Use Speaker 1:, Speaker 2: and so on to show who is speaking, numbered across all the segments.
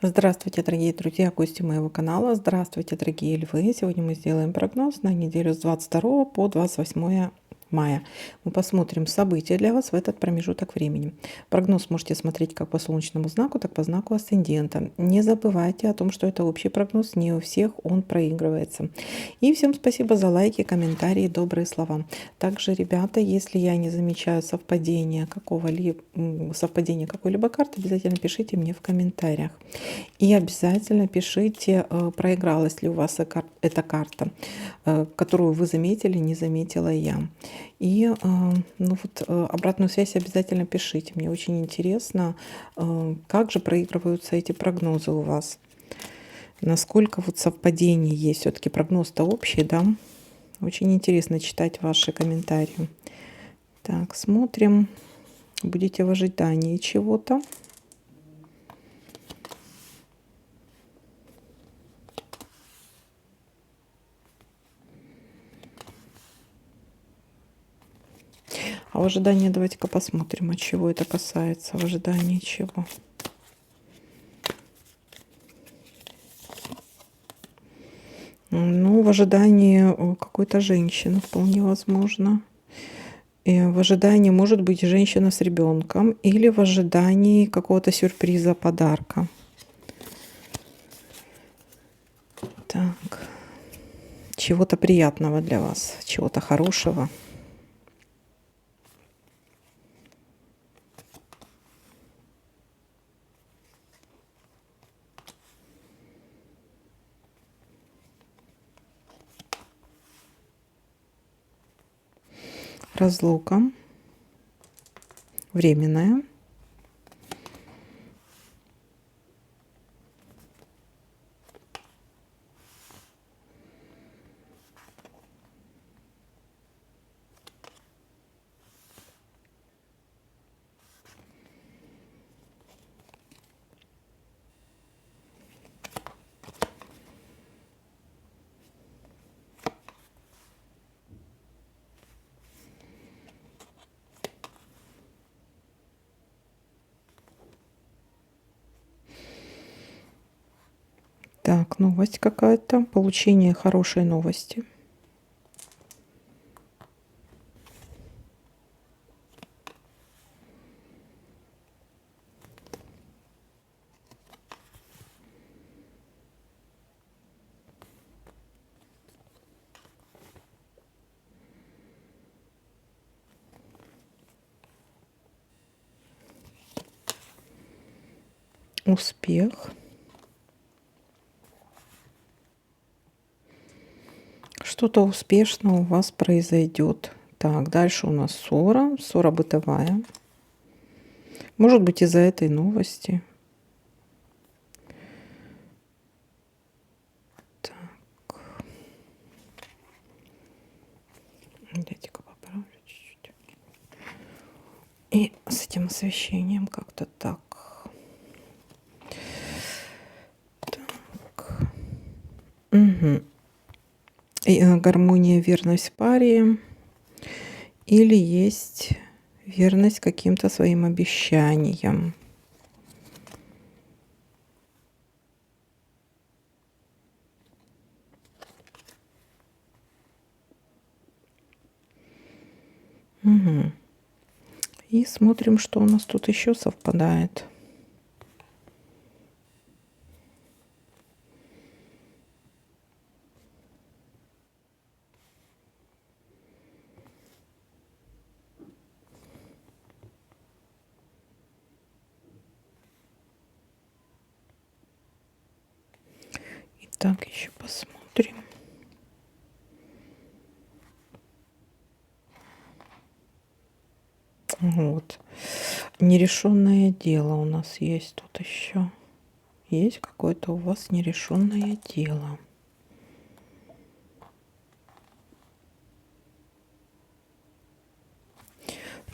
Speaker 1: Здравствуйте, дорогие друзья, гости моего канала. Здравствуйте, дорогие львы. Сегодня мы сделаем прогноз на неделю с 22 по 28 мая. Мы посмотрим события для вас в этот промежуток времени. Прогноз можете смотреть как по солнечному знаку, так и по знаку асцендента. Не забывайте о том, что это общий прогноз, не у всех он проигрывается. И всем спасибо за лайки, комментарии, добрые слова. Также, ребята, если я не замечаю совпадения какой-либо карты, обязательно пишите мне в комментариях. И обязательно пишите, проигралась ли у вас эта карта, которую вы заметили, не заметила я. И обратную связь обязательно пишите. Мне очень интересно, как же проигрываются эти прогнозы у вас. Насколько вот совпадений есть. Все-таки прогноз-то общий, да? Очень интересно читать ваши комментарии. Так, смотрим. Будете в ожидании чего-то. А в ожидании давайте-ка посмотрим, от чего это касается. В ожидании чего. Ну, в ожидании какой-то женщины вполне возможно. И в ожидании может быть женщина с ребенком или в ожидании какого-то сюрприза, подарка. Так, чего-то приятного для вас, чего-то хорошего. Разлука временная. Так, новость какая-то, получение хорошей новости. Успех. Что-то успешно у вас произойдет. Так, дальше у нас ссора бытовая. Может быть, из-за этой новости. Так. Дайте-ка поправлю чуть-чуть. И с этим освещением как-то так. Так. Угу. И, гармония, верность в паре. Или есть верность каким-то своим обещаниям. Угу. И смотрим, что у нас тут еще совпадает. Так, еще посмотрим. Вот. Нерешенное дело у нас есть тут еще. Есть какое-то у вас нерешенное дело.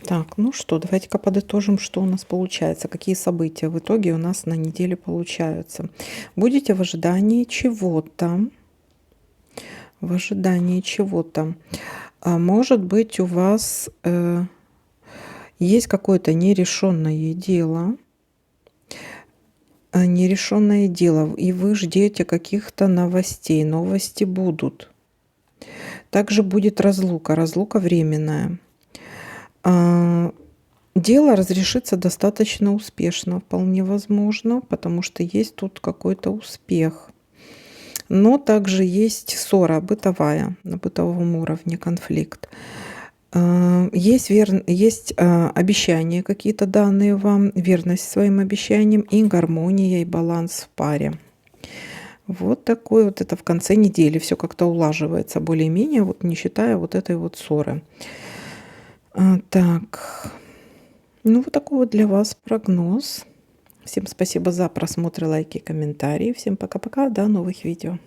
Speaker 1: Так, ну что, давайте-ка подытожим, что у нас получается, какие события в итоге у нас на неделе получаются. Будете в ожидании чего-то. В ожидании чего-то. Может быть, у вас есть какое-то нерешенное дело. нерешенное дело, и вы ждете каких-то новостей. Новости будут. Также будет разлука, разлука временная. Дело разрешится достаточно успешно, вполне возможно, потому что есть тут какой-то успех. Но также есть ссора бытовая, на бытовом уровне конфликт. Есть обещания какие-то данные вам, верность своим обещаниям и гармония и баланс в паре. Вот такой вот это в конце недели все как-то улаживается более-менее, вот не считая вот этой вот ссоры. Так, ну вот такой вот для вас прогноз. Всем спасибо за просмотр, лайки, комментарии. Всем пока-пока, до новых видео.